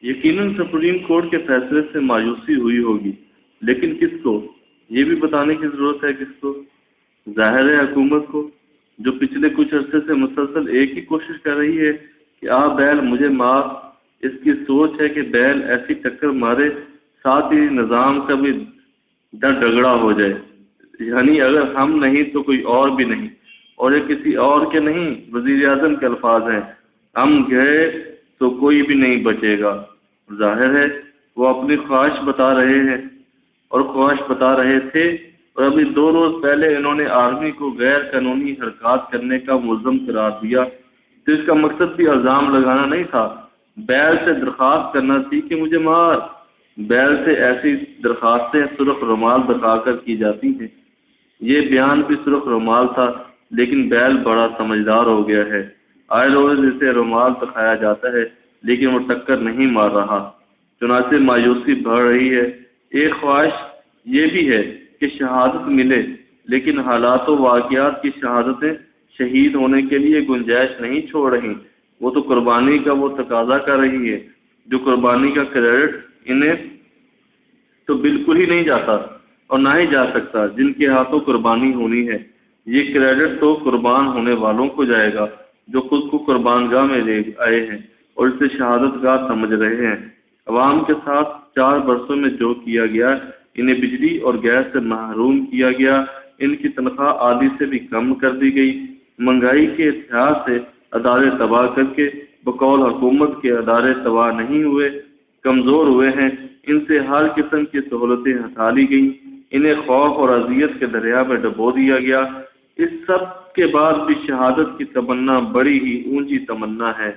یقیناً supreme court کے فیصلے سے مایوسی ہوئی ہوگی، لیکن کس کو؟ یہ بھی بتانے کی ضرورت ہے کس کو؟ ظاہر ہے حکومت کو، جو پچھلے کچھ عرصے سے مسلسل ایک ہی کوشش کر رہی ہے کہ بیل مجھے مار۔ اس کی سوچ ہے کہ بیل ایسی ٹکر مارے ساتھ ہی نظام کا بھی ڈر ڈگڑا ہو جائے، یعنی اگر ہم نہیں تو کوئی اور بھی نہیں، اور یہ کسی اور کے نہیں، وزیر اعظم کے الفاظ ہیں، ہم گئے تو کوئی بھی نہیں بچے گا۔ ظاہر ہے وہ اپنی خواہش بتا رہے ہیں اور خواہش بتا رہے تھے، اور ابھی 2 روز پہلے انہوں نے آرمی کو غیر قانونی حرکات کرنے کا ملزم قرار دیا، تو اس کا مقصد بھی الزام لگانا نہیں تھا، بیل سے درخواست کرنا تھی کہ مجھے مار۔ بیل سے ایسی درخواستیں سرخ رومال دکھا کر کی جاتی ہیں۔ یہ بیان بھی سرخ رومال تھا، لیکن بیل بڑا سمجھدار ہو گیا ہے۔ آئے روز اسے رومال دکھایا جاتا ہے، لیکن وہ ٹکر نہیں مار رہا، چنانچہ مایوسی بڑھ رہی ہے۔ ایک خواہش یہ بھی ہے کہ شہادت ملے، لیکن حالات و واقعات کی شہادتیں شہید ہونے کے لیے گنجائش نہیں چھوڑ رہی۔ وہ تو قربانی کا وہ تقاضا کر رہی ہے جو قربانی کا کریڈٹ انہیں تو بالکل ہی نہیں جاتا اور نہ ہی جا سکتا، جن کے ہاتھوں قربانی ہونی ہے۔ یہ کریڈٹ تو قربان ہونے والوں کو جائے گا جو خود کو قربان گاہ میں لے آئے ہیں اور اسے شہادت گاہ سمجھ رہے ہیں۔ عوام کے ساتھ 4 برسوں میں جو کیا گیا، انہیں بجلی اور گیس سے محروم کیا گیا، ان کی تنخواہ آدھی سے بھی کم کر دی گئی، مہنگائی کے اتحاد سے ادارے تباہ کر کے بقول حکومت کے ادارے تباہ نہیں ہوئے، کمزور ہوئے ہیں، ان سے ہر قسم کی سہولتیں ہٹا لی گئیں، انہیں خوف اور اذیت کے دریا میں ڈبو دیا گیا۔ اس سب کے بعد بھی شہادت کی تمنا بڑی ہی اونچی تمنا ہے۔